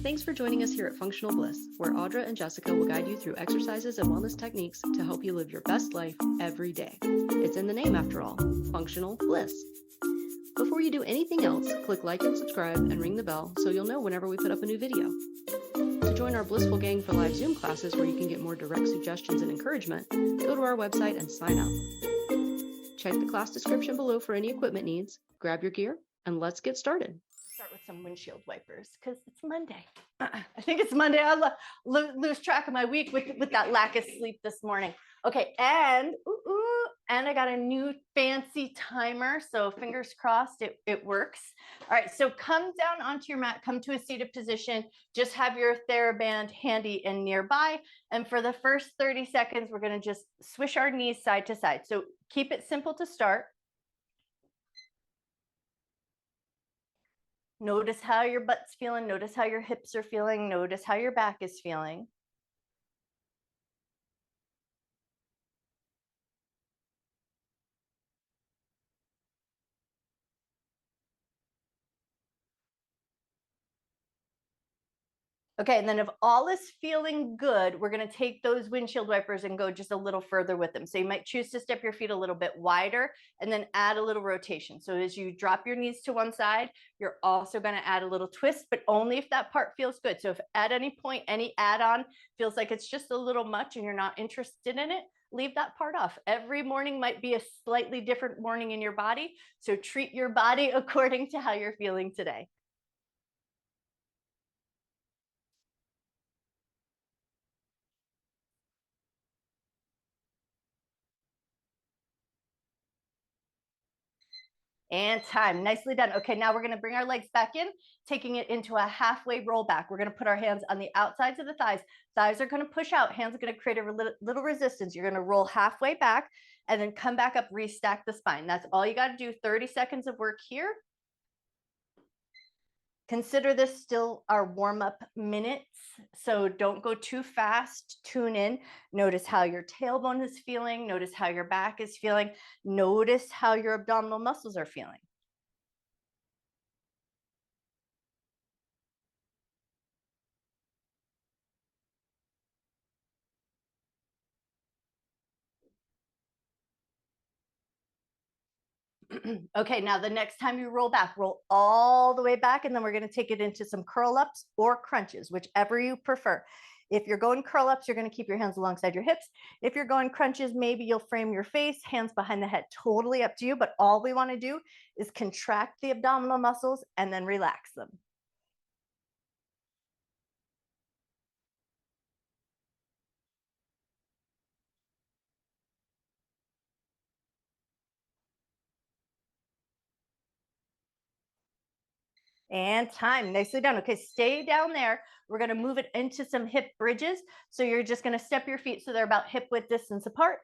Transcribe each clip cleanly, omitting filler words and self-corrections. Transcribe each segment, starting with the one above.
Thanks for joining us here at Functional Bliss, where Audra and Jessica will guide you through exercises and wellness techniques to help you live your best life every day. It's in the name, after all, Functional Bliss. Before you do anything else, click like and subscribe and ring the bell so you'll know whenever we put up a new video. To join our Blissful Gang for live Zoom classes where you can get more direct suggestions and encouragement, go to our website and sign up. Check the class description below for any equipment needs, grab your gear, and let's get started. Start with some windshield wipers because it's Monday. I think it's Monday. I lose track of my week with that lack of sleep this morning. Okay, and I got a new fancy timer, so fingers crossed it works. All right, so come down onto your mat, come to a seated position, just have your theraband handy and nearby. And for the first 30 seconds, we're gonna just swish our knees side to side. So keep it simple to start. Notice how your butt's feeling. Notice how your hips are feeling. Notice how your back is feeling. Okay, and then if all is feeling good, we're going to take those windshield wipers and go just a little further with them. So you might choose to step your feet a little bit wider and then add a little rotation. So as you drop your knees to one side, you're also going to add a little twist, but only if that part feels good. So if at any point, any add-on feels like it's just a little much and you're not interested in it, leave that part off. Every morning might be a slightly different morning in your body. So treat your body according to how you're feeling today. And time. Nicely done. Okay, now we're going to bring our legs back in, taking it into a halfway roll back. We're going to put our hands on the outsides of the thighs. Thighs are going to push out. Hands are going to create a little resistance. You're going to roll halfway back and then come back up, restack the spine. That's all you got to do. 30 seconds of work here. Consider this still our warm-up minutes, so don't go too fast. Tune in. Notice how your tailbone is feeling. Notice how your back is feeling. Notice how your abdominal muscles are feeling. Okay, now the next time you roll back, roll all the way back, and then we're going to take it into some curl ups or crunches, whichever you prefer. If you're going curl ups, you're going to keep your hands alongside your hips. If you're going crunches, maybe you'll frame your face, hands behind the head, totally up to you. But all we want to do is contract the abdominal muscles and then relax them. And time. Nicely done. Okay, stay down there. We're going to move it into some hip bridges. So you're just going to step your feet so they're about hip width distance apart.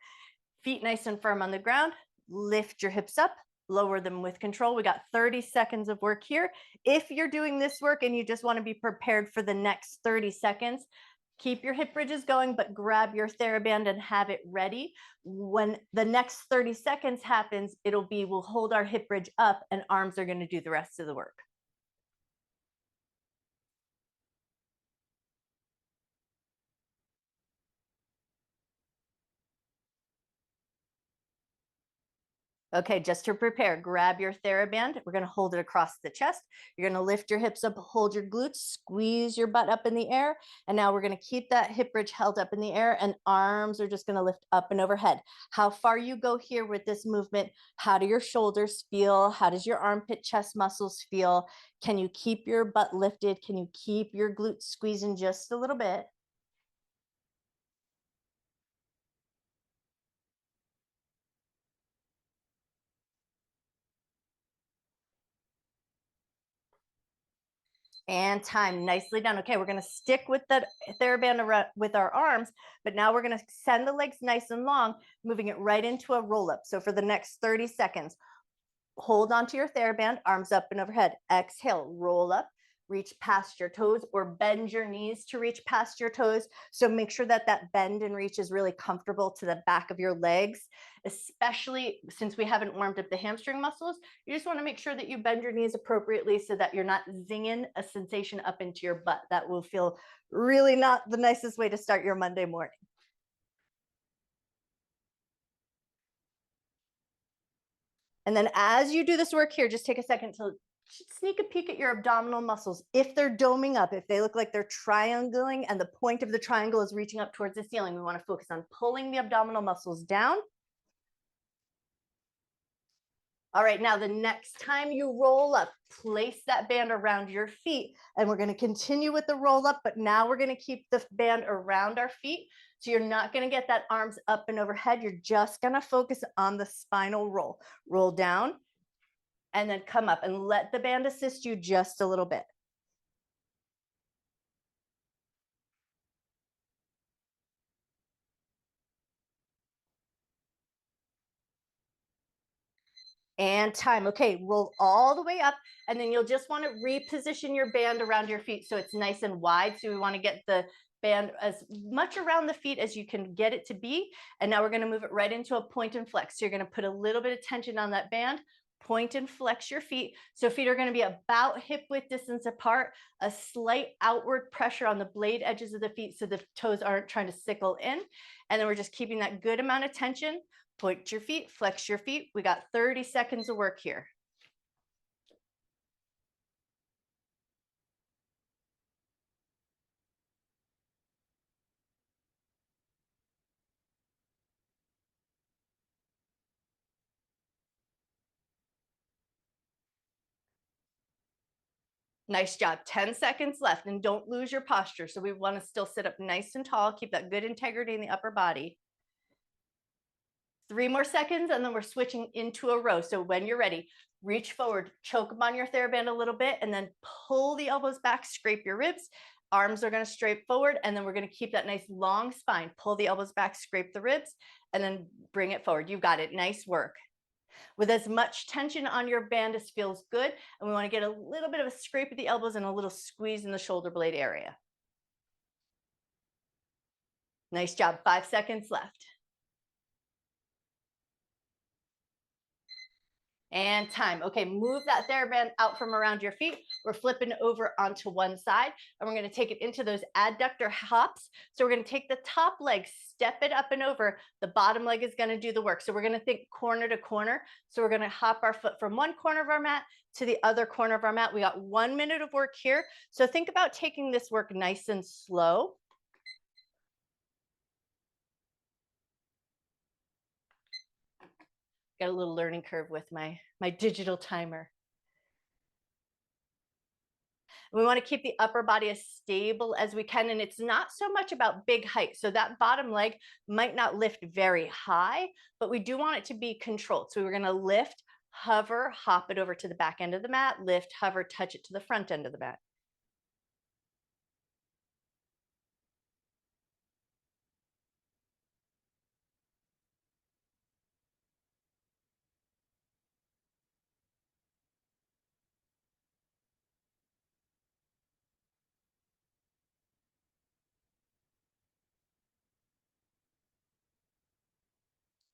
Feet nice and firm on the ground. Lift your hips up, lower them with control. We got 30 seconds of work here. If you're doing this work and you just want to be prepared for the next 30 seconds, keep your hip bridges going, but grab your theraband and have it ready. When the next 30 seconds happens, we'll hold our hip bridge up and arms are going to do the rest of the work. Okay, just to prepare, grab your theraband. We're going to hold it across the chest. You're going to lift your hips up, hold your glutes, squeeze your butt up in the air. And now we're going to keep that hip bridge held up in the air and arms are just going to lift up and overhead. How far you go here with this movement, how do your shoulders feel? How does your armpit chest muscles feel? Can you keep your butt lifted? Can you keep your glutes squeezing just a little bit? And time. Nicely done. Okay, we're going to stick with the theraband with our arms, but now we're going to send the legs nice and long, moving it right into a roll up. So for the next 30 seconds, hold onto your theraband, arms up and overhead. Exhale, roll up, reach past your toes, or bend your knees to reach past your toes. So make sure that that bend and reach is really comfortable to the back of your legs, especially since we haven't warmed up the hamstring muscles. You just want to make sure that you bend your knees appropriately so that you're not zinging a sensation up into your butt. That will feel really not the nicest way to start your Monday morning. And then as you do this work here, just take a second to sneak a peek at your abdominal muscles. If they're doming up, if they look like they're triangling and the point of the triangle is reaching up towards the ceiling, we want to focus on pulling the abdominal muscles down. All right, now the next time you roll up, place that band around your feet, and we're going to continue with the roll up, but now we're going to keep the band around our feet. So you're not going to get that arms up and overhead. You're just going to focus on the spinal roll. Roll down and then come up, and let the band assist you just a little bit. And time. Okay, roll all the way up, and then you'll just want to reposition your band around your feet so it's nice and wide. So we want to get the band as much around the feet as you can get it to be. And now we're going to move it right into a point and flex. So you're going to put a little bit of tension on that band, point and flex your feet. So feet are going to be about hip width distance apart, a slight outward pressure on the blade edges of the feet so the toes aren't trying to sickle in. And then we're just keeping that good amount of tension. Point your feet, flex your feet. We got 30 seconds of work here. Nice job. 10 seconds left, and don't lose your posture. So we want to still sit up nice and tall, keep that good integrity in the upper body. 3 more seconds, and then we're switching into a row. So when you're ready, reach forward, choke them on your theraband a little bit, and then pull the elbows back, scrape your ribs. Arms are going to straight forward, and then we're going to keep that nice long spine. Pull the elbows back, scrape the ribs, and then bring it forward. You've got it. Nice work. With as much tension on your band as feels good, and we want to get a little bit of a scrape of the elbows and a little squeeze in the shoulder blade area. Nice job. 5 seconds left. And time. Okay, move that theraband out from around your feet. We're flipping over onto one side, and we're going to take it into those adductor hops. So we're going to take the top leg, step it up and over. The bottom leg is going to do the work. So we're going to think corner to corner. So we're going to hop our foot from one corner of our mat to the other corner of our mat. We got 1 minute of work here. So think about taking this work nice and slow. Got a little learning curve with my digital timer. We want to keep the upper body as stable as we can. And it's not so much about big height. So that bottom leg might not lift very high, but we do want it to be controlled. So we're going to lift, hover, hop it over to the back end of the mat, lift, hover, touch it to the front end of the mat.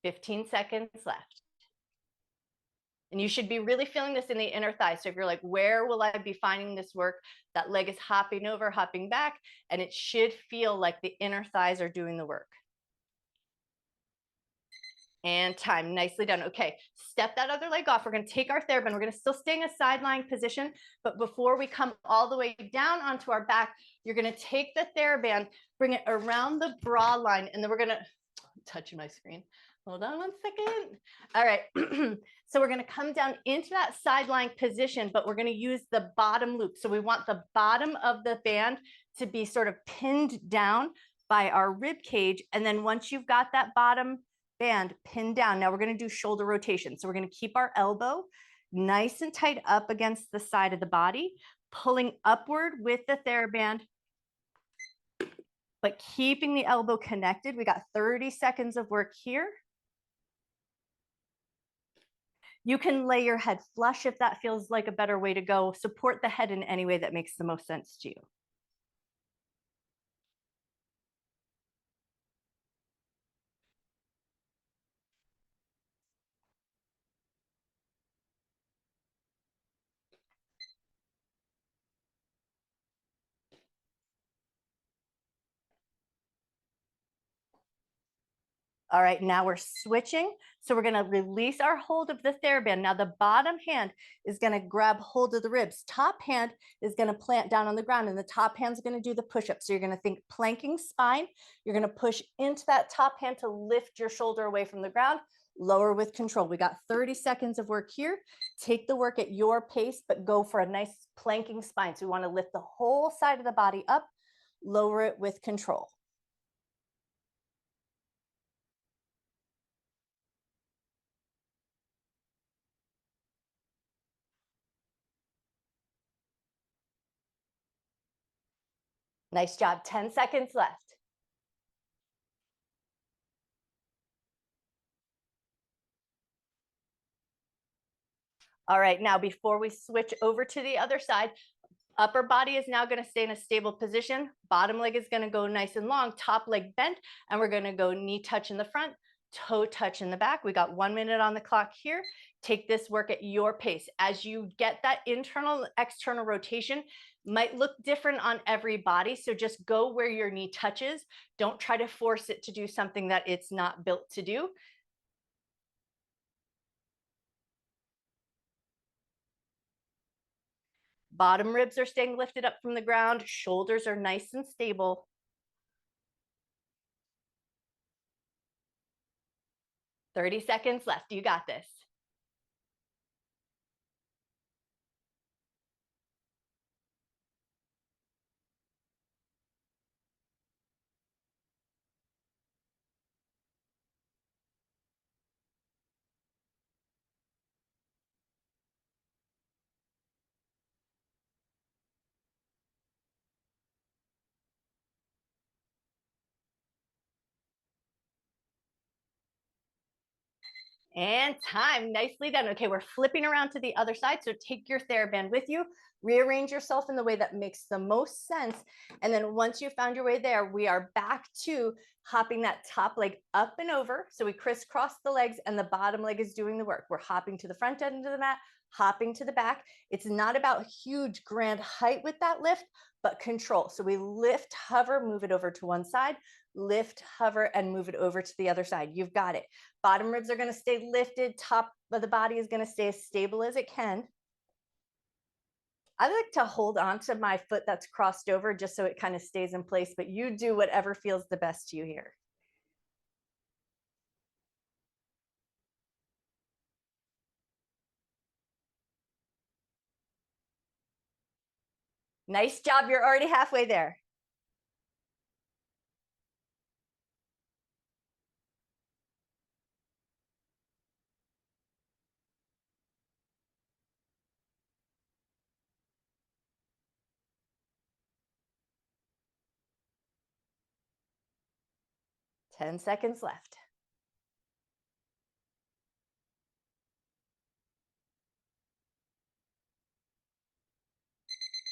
"15 seconds left." And you should be really feeling this in the inner thigh. So if you're like, where will I be finding this work? That leg is hopping over, hopping back, and it should feel like the inner thighs are doing the work. And time. Nicely done. Okay, step that other leg off. We're going to take our theraband. We're going to still stay in a side lying position, but before we come all the way down onto our back, you're going to take the theraband, bring it around the bra line, and then we're going to touch my screen. Hold on 1 second. All right. So we're going to come down into that side lying position, but we're going to use the bottom loop. So we want the bottom of the band to be sort of pinned down by our rib cage. And then once you've got that bottom band pinned down, now we're going to do shoulder rotation. So we're going to keep our elbow nice and tight up against the side of the body, pulling upward with the theraband, but keeping the elbow connected. We got 30 seconds of work here. You can lay your head flush if that feels like a better way to go. Support the head in any way that makes the most sense to you. All right, now we're switching. So we're gonna release our hold of the theraband. Now the bottom hand is gonna grab hold of the ribs. Top hand is gonna plant down on the ground and the top hand's gonna do the push-up. So you're gonna think planking spine. You're gonna push into that top hand to lift your shoulder away from the ground, lower with control. We got 30 seconds of work here. Take the work at your pace, but go for a nice planking spine. So we wanna lift the whole side of the body up, lower it with control. Nice job, 10 seconds left. All right, now before we switch over to the other side, upper body is now going to stay in a stable position. Bottom leg is going to go nice and long, top leg bent, and we're going to go knee touch in the front, toe touch in the back. We got 1 minute on the clock here. Take this work at your pace. As you get that internal, external rotation, might look different on every body. So just go where your knee touches. Don't try to force it to do something that it's not built to do. Bottom ribs are staying lifted up from the ground. Shoulders are nice and stable. 30 seconds left. You got this. And time. Nicely done. Okay, we're flipping around to the other side. So take your TheraBand with you, rearrange yourself in the way that makes the most sense. And then once you found your way there, we are back to hopping that top leg up and over. So we crisscross the legs and the bottom leg is doing the work. We're hopping to the front end of the mat, hopping to the back. It's not about huge grand height with that lift, but control. So we lift, hover, move it over to one side, lift, hover, and move it over to the other side. You've got it. Bottom ribs are going to stay lifted. Top of the body is going to stay as stable as it can. I like to hold on to my foot that's crossed over just so it kind of stays in place, but you do whatever feels the best to you here. Nice job. You're already halfway there. Ten seconds left.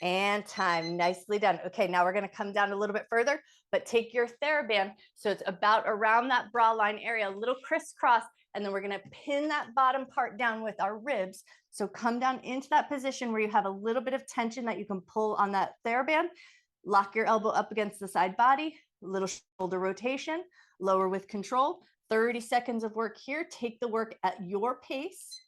And time. Nicely done. Okay, now we're going to come down a little bit further, but take your TheraBand. So it's about around that bra line area, a little crisscross, and then we're going to pin that bottom part down with our ribs. So come down into that position where you have a little bit of tension that you can pull on that TheraBand. Lock your elbow up against the side body, little shoulder rotation, lower with control. 30 seconds of work here. Take the work at your pace.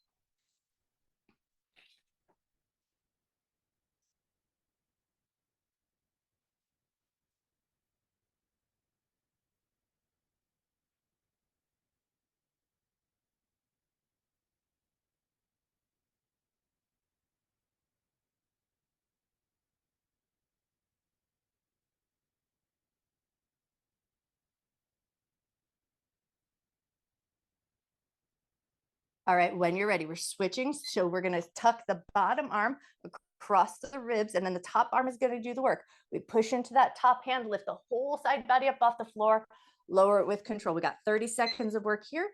All right, when you're ready, we're switching. So we're gonna tuck the bottom arm across the ribs and then the top arm is gonna do the work. We push into that top hand, lift the whole side body up off the floor, lower it with control. We got 30 seconds of work here.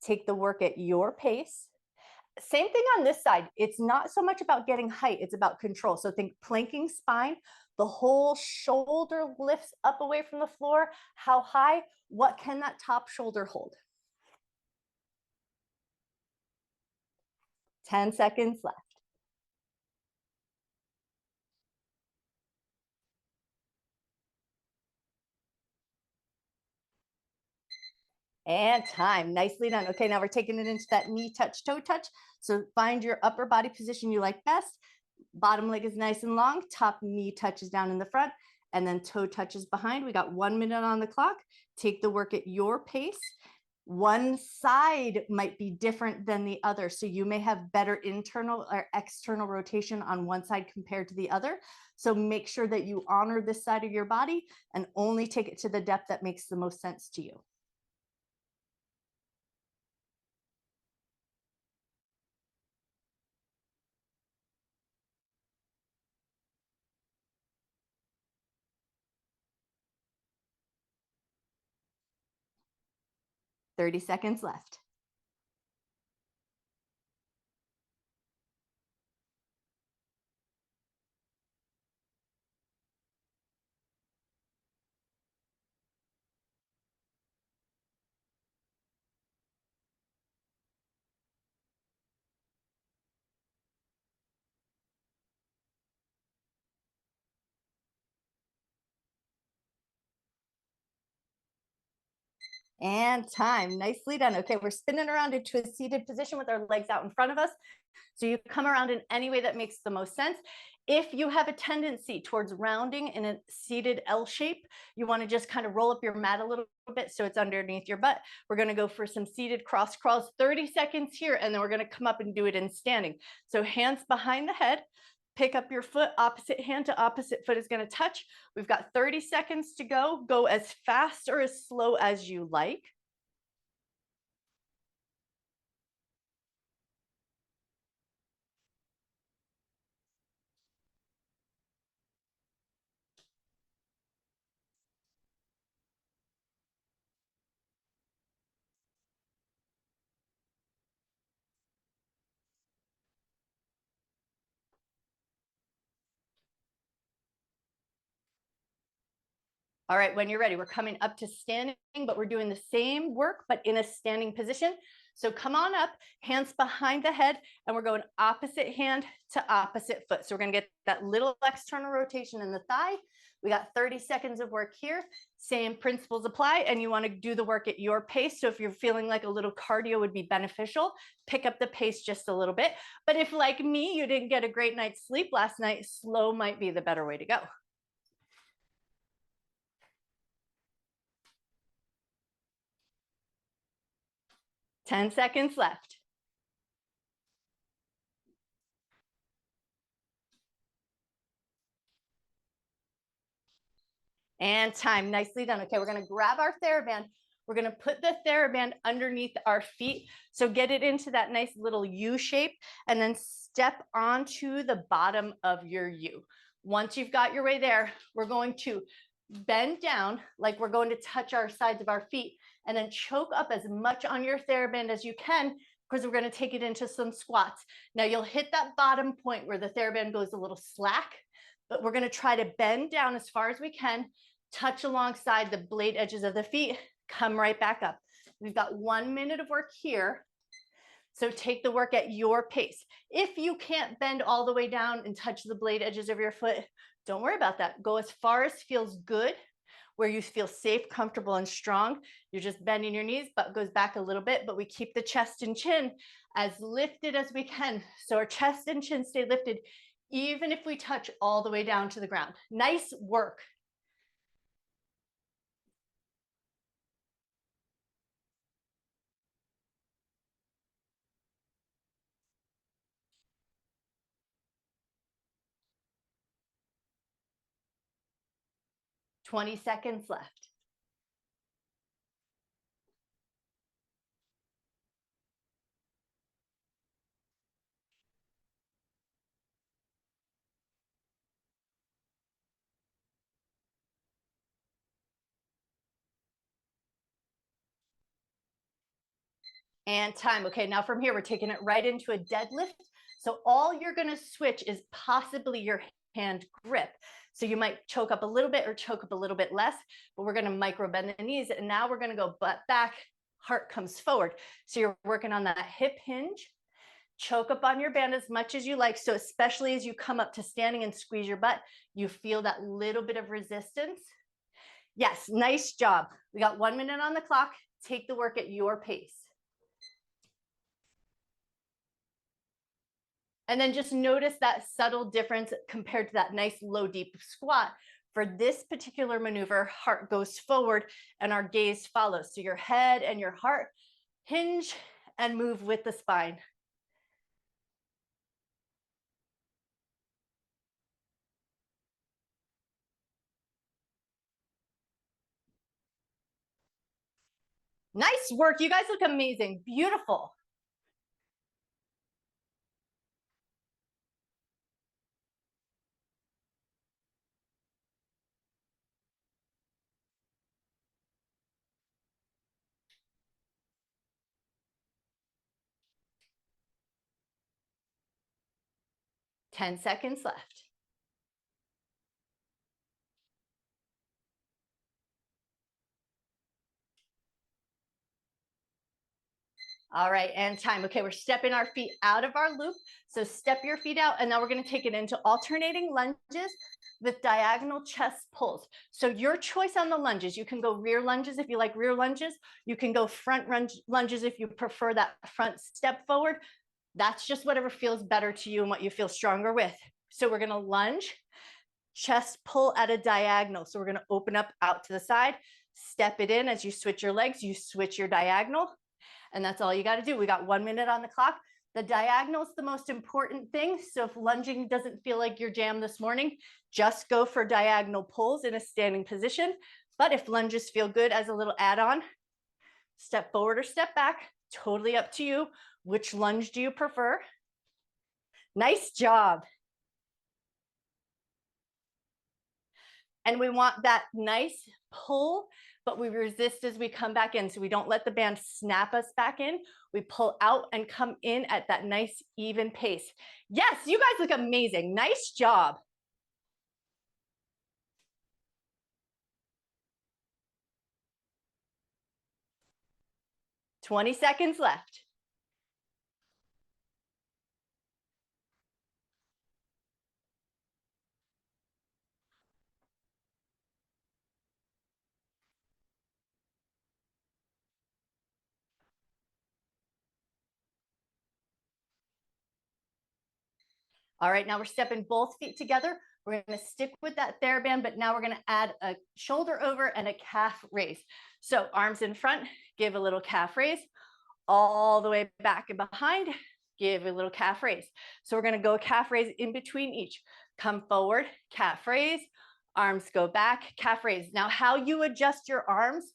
Take the work at your pace. Same thing on this side. It's not so much about getting height, it's about control. So think planking spine, the whole shoulder lifts up away from the floor. How high? What can that top shoulder hold? 10 seconds left. And time. Nicely done. Okay, now we're taking it into that knee touch, toe touch. So find your upper body position you like best. Bottom leg is nice and long. Top knee touches down in the front, and then toe touches behind. We got 1 minute on the clock. Take the work at your pace. One side might be different than the other. So you may have better internal or external rotation on one side compared to the other. So make sure that you honor this side of your body and only take it to the depth that makes the most sense to you. 30 seconds left. And time. Nicely done. Okay, we're spinning around into a seated position with our legs out in front of us. So you come around in any way that makes the most sense. If you have a tendency towards rounding in a seated L shape, you want to just kind of roll up your mat a little bit so it's underneath your butt. We're going to go for some seated cross crawls, 30 seconds here, and then we're going to come up and do it in standing. So hands behind the head, pick up your foot, opposite hand to opposite foot is going to touch. We've got 30 seconds to go. Go as fast or as slow as you like. All right, when you're ready, we're coming up to standing, but we're doing the same work, but in a standing position. So come on up, hands behind the head, and we're going opposite hand to opposite foot. So we're gonna get that little external rotation in the thigh. We got 30 seconds of work here. Same principles apply, and you wanna do the work at your pace. So if you're feeling like a little cardio would be beneficial, pick up the pace just a little bit. But if like me, you didn't get a great night's sleep last night, slow might be the better way to go. 10 seconds left. And time. Nicely done. Okay, we're going to grab our theraband. We're going to put the theraband underneath our feet. So get it into that nice little U shape and then step onto the bottom of your U. Once you've got your way there, we're going to bend down like we're going to touch our sides of our feet and then choke up as much on your theraband as you can because we're going to take it into some squats. Now you'll hit that bottom point where the theraband goes a little slack, but we're going to try to bend down as far as we can, touch alongside the blade edges of the feet, come right back up. We've got 1 minute of work here. So take the work at your pace. If you can't bend all the way down and touch the blade edges of your foot, don't worry about that. Go as far as feels good, where you feel safe, comfortable, and strong. You're just bending your knees, butt goes back a little bit, but we keep the chest and chin as lifted as we can. So our chest and chin stay lifted, even if we touch all the way down to the ground. Nice work. Twenty seconds left. And time. Okay, now from here, we're taking it right into a deadlift. So all you're going to switch is possibly your hand grip. So you might choke up a little bit or choke up a little bit less, but we're going to micro bend the knees. And now we're going to go butt back, heart comes forward. So you're working on that hip hinge. Choke up on your band as much as you like. So especially as you come up to standing and squeeze your butt, you feel that little bit of resistance. Yes, nice job. We got 1 minute on the clock. Take the work at your pace. And then just notice that subtle difference compared to that nice low deep squat. For this particular maneuver, heart goes forward and our gaze follows. So your head and your heart hinge and move with the spine. Nice work. You guys look amazing. Beautiful. Ten seconds left. All right, and time. Okay, we're stepping our feet out of our loop. So step your feet out, and now we're going to take it into alternating lunges with diagonal chest pulls. So your choice on the lunges. You can go rear lunges if you like rear lunges. You can go front lunges if you prefer that front step forward. That's just whatever feels better to you and what you feel stronger with. So we're going to lunge, chest pull at a diagonal. So we're going to open up out to the side, step it in as you switch your legs, you switch your diagonal. And that's all you got to do. We got 1 minute on the clock. The diagonal is the most important thing. So if lunging doesn't feel like your jam this morning, just go for diagonal pulls in a standing position. But if lunges feel good as a little add-on, step forward or step back, totally up to you. Which lunge do you prefer? Nice job. And we want that nice pull, but we resist as we come back in. So we don't let the band snap us back in. We pull out and come in at that nice even pace. Yes, you guys look amazing. Nice job. "20 seconds left. All right, now we're stepping both feet together. We're going to stick with that theraband, but now we're going to add a shoulder over and a calf raise. So arms in front, give a little calf raise, all the way back and behind, give a little calf raise. So we're going to go calf raise in between each. Come forward, calf raise, arms go back, calf raise. Now how you adjust your arms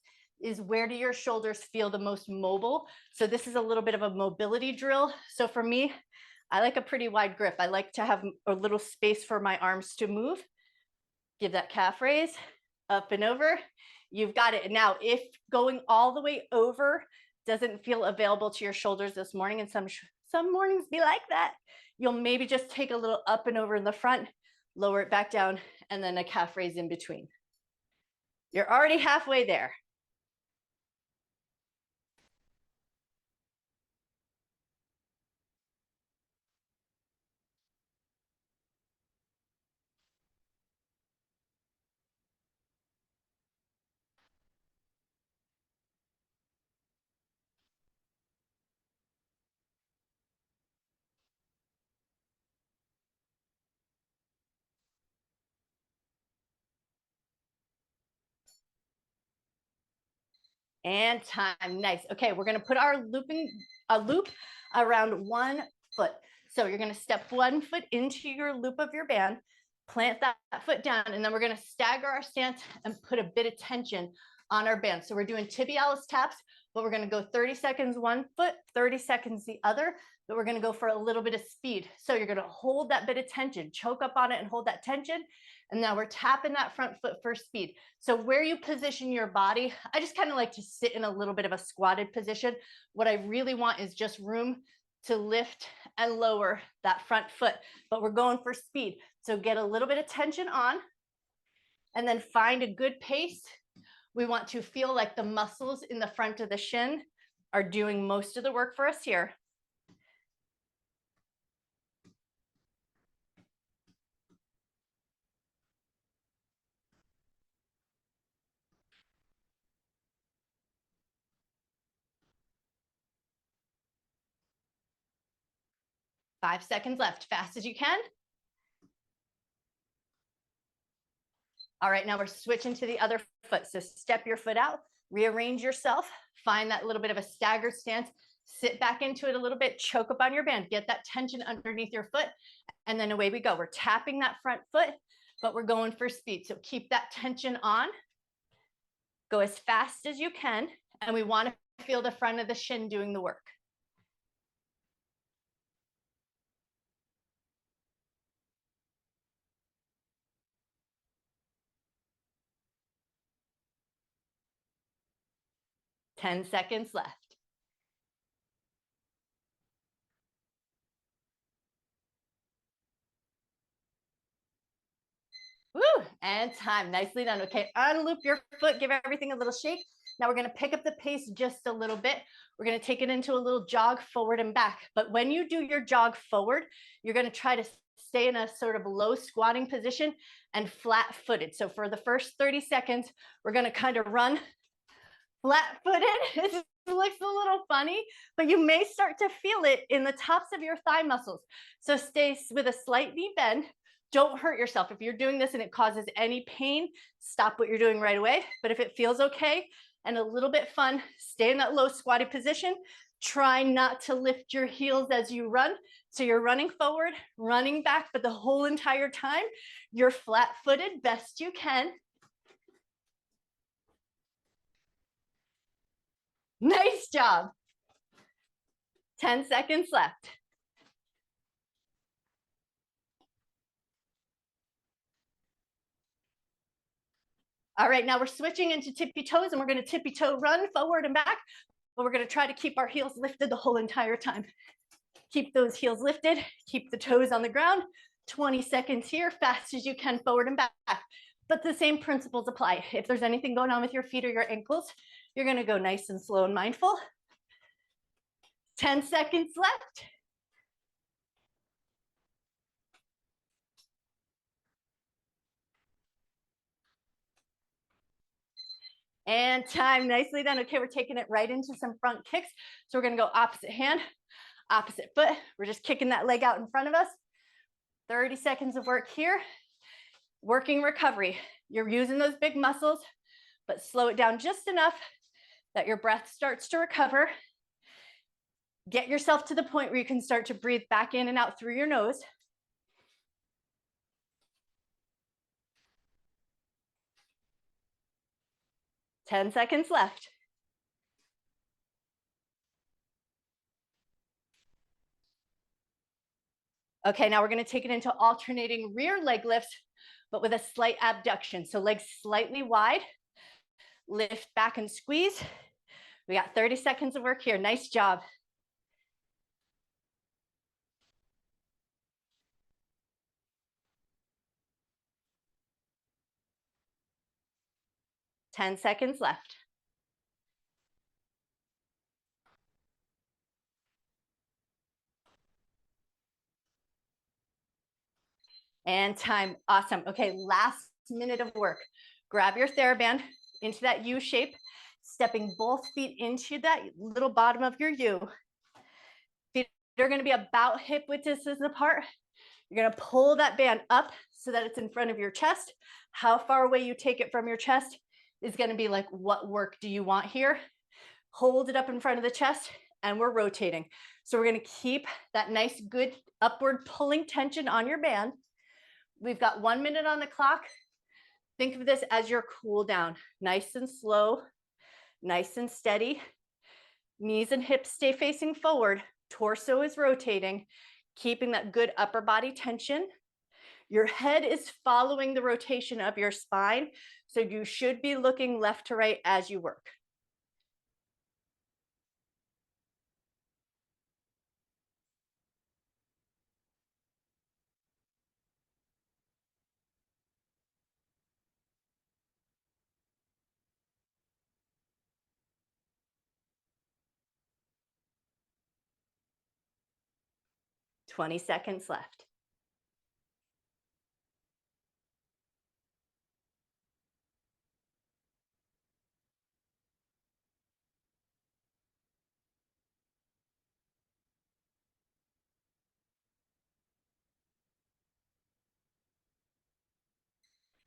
is where do your shoulders feel the most mobile. So this is a little bit of a mobility drill. So for me, I like a pretty wide grip. I like to have a little space for my arms to move. Give that calf raise, up and over. You've got it. Now, if going all the way over doesn't feel available to your shoulders this morning, and some mornings be like that, you'll maybe just take a little up and over in the front, lower it back down, and then a calf raise in between. You're already halfway there. And time. Nice. Okay, we're going to put our loop around 1 foot. So you're going to step 1 foot into your loop of your band, plant that foot down, and then we're going to stagger our stance and put a bit of tension on our band. So we're doing tibialis taps, but we're going to go 30 seconds 1 foot, 30 seconds the other, but we're going to go for a little bit of speed. So you're going to hold that bit of tension, choke up on it and hold that tension. And now we're tapping that front foot for speed. So where you position your body, I just kind of like to sit in a little bit of a squatted position. What I really want is just room to lift and lower that front foot, but we're going for speed. So get a little bit of tension on and then find a good pace. We want to feel like the muscles in the front of the shin are doing most of the work for us here. Five seconds left, fast as you can. All right, now we're switching to the other foot. So step your foot out, rearrange yourself, find that little bit of a staggered stance, sit back into it a little bit, choke up on your band, get that tension underneath your foot, and then away we go. We're tapping that front foot, but we're going for speed. So keep that tension on, go as fast as you can, and we want to feel the front of the shin doing the work. Ten seconds left. Woo, and time, nicely done. Okay, unloop your foot, give everything a little shake. Now we're gonna pick up the pace just a little bit. We're gonna take it into a little jog forward and back. But when you do your jog forward, you're gonna try to stay in a sort of low squatting position and flat footed. So for the first 30 seconds, we're gonna kind of run flat footed. It looks a little funny, but you may start to feel it in the tops of your thigh muscles. So stay with a slight knee bend. Don't hurt yourself. If you're doing this and it causes any pain, stop what you're doing right away. But if it feels okay and a little bit fun, stay in that low squatty position. Try not to lift your heels as you run. So you're running forward, running back, but the whole entire time, you're flat-footed best you can. Nice job. 10 seconds left. All right, now we're switching into tippy toes and we're going to tippy toe run forward and back, but we're going to try to keep our heels lifted the whole entire time. Keep those heels lifted, keep the toes on the ground. 20 seconds here, fast as you can, forward and back. But the same principles apply. If there's anything going on with your feet or your ankles, you're going to go nice and slow and mindful. 10 seconds left. And time, nicely done. Okay, we're taking it right into some front kicks. So we're gonna go opposite hand, opposite foot. We're just kicking that leg out in front of us. 30 seconds of work here. Working recovery. You're using those big muscles, but slow it down just enough that your breath starts to recover. Get yourself to the point where you can start to breathe back in and out through your nose. Ten seconds left. Okay, now we're going to take it into alternating rear leg lifts, but with a slight abduction. So legs slightly wide, lift back and squeeze. We got 30 seconds of work here. Nice job. Ten seconds left. And time. Awesome. Okay, last minute of work. Grab your theraband into that U shape, stepping both feet into that little bottom of your U. Feet are going to be about hip width distance apart. You're going to pull that band up so that it's in front of your chest. How far away you take it from your chest is going to be like, what work do you want here? Hold it up in front of the chest and we're rotating. So we're going to keep that nice, good upward pulling tension on your band. We've got 1 minute on the clock. Think of this as your cool down. Nice and slow, nice and steady. Knees and hips stay facing forward. Torso is rotating, keeping that good upper body tension. Your head is following the rotation of your spine, so you should be looking left to right as you work. Twenty seconds left.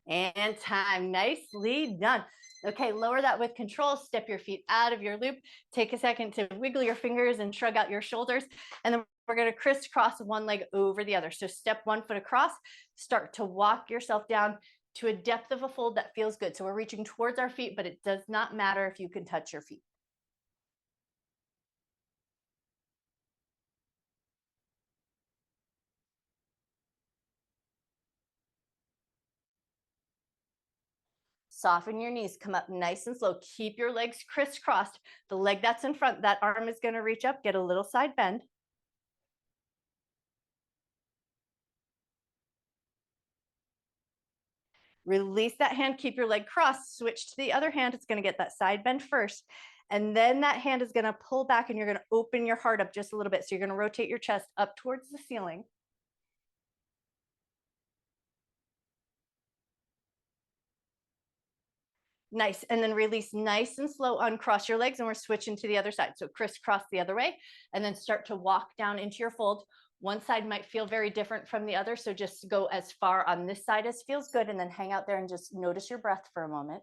And time. Nicely done. Okay, lower that with control. Step your feet out of your loop. Take a second to wiggle your fingers and shrug out your shoulders. And then we're going to crisscross one leg over the other. So step 1 foot across, start to walk yourself down to a depth of a fold that feels good. So we're reaching towards our feet, but it does not matter if you can touch your feet. Soften your knees, come up nice and slow. Keep your legs crisscrossed. The leg that's in front, that arm is going to reach up, get a little side bend. Release that hand, keep your leg crossed, switch to the other hand. It's going to get that side bend first. And then that hand is going to pull back and you're going to open your heart up just a little bit. So you're going to rotate your chest up towards the ceiling. Nice. And then release nice and slow, uncross your legs, and we're switching to the other side. So crisscross the other way, and then start to walk down into your fold. One side might feel very different from the other. So just go as far on this side as feels good, and then hang out there and just notice your breath for a moment.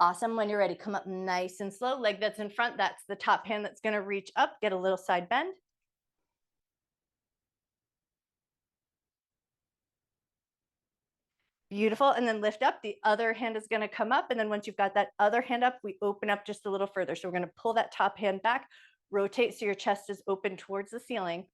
Awesome. When you're ready, come up nice and slow. Leg that's in front, that's the top hand that's going to reach up, get a little side bend. Beautiful. And then lift up. The other hand is going to come up. And then once you've got that other hand up, we open up just a little further. So we're going to pull that top hand back, rotate so your chest is open towards the ceiling.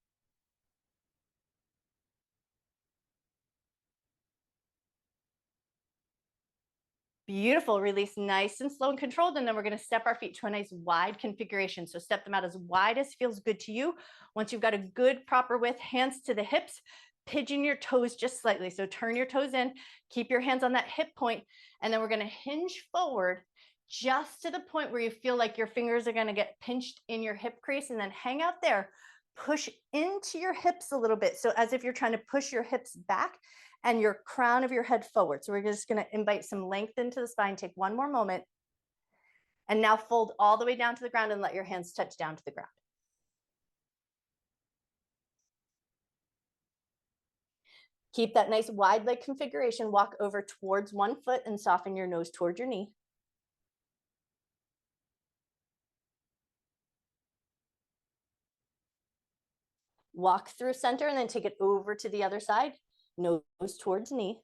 Beautiful. Release nice and slow and controlled. And then we're going to step our feet to a nice wide configuration. So step them out as wide as feels good to you. Once you've got a good proper width, hands to the hips, pigeon your toes just slightly. So turn your toes in, keep your hands on that hip point, and then we're going to hinge forward just to the point where you feel like your fingers are going to get pinched in your hip crease, and then hang out there. Push into your hips a little bit. So as if you're trying to push your hips back and your crown of your head forward. So we're just going to invite some length into the spine. Take one more moment. And now fold all the way down to the ground and let your hands touch down to the ground. Keep that nice wide leg configuration. Walk over towards 1 foot and soften your nose towards your knee. Walk through center and then take it over to the other side. Nose towards knee.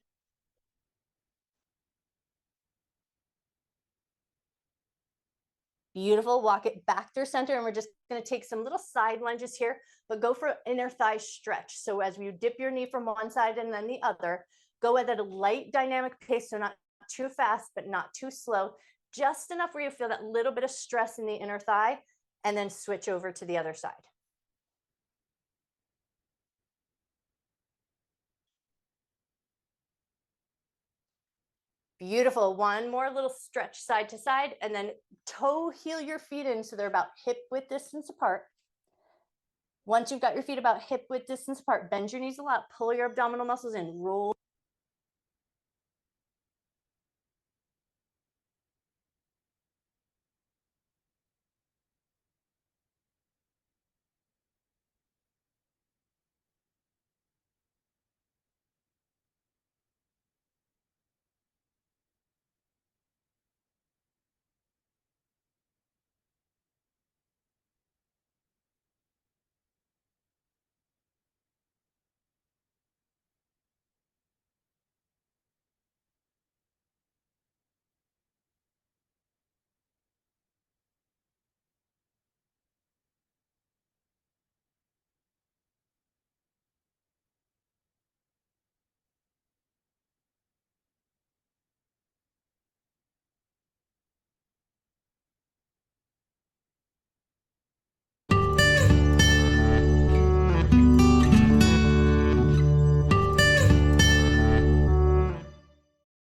Beautiful. Walk it back through center. And we're just going to take some little side lunges here, but go for inner thigh stretch. So as you dip your knee from one side and then the other, go at a light dynamic pace. So not too fast, but not too slow. Just enough where you feel that little bit of stress in the inner thigh, and then switch over to the other side. Beautiful. One more little stretch side to side, and then toe heel your feet in so they're about hip width distance apart. Once you've got your feet about hip width distance apart, bend your knees a lot, pull your abdominal muscles in, roll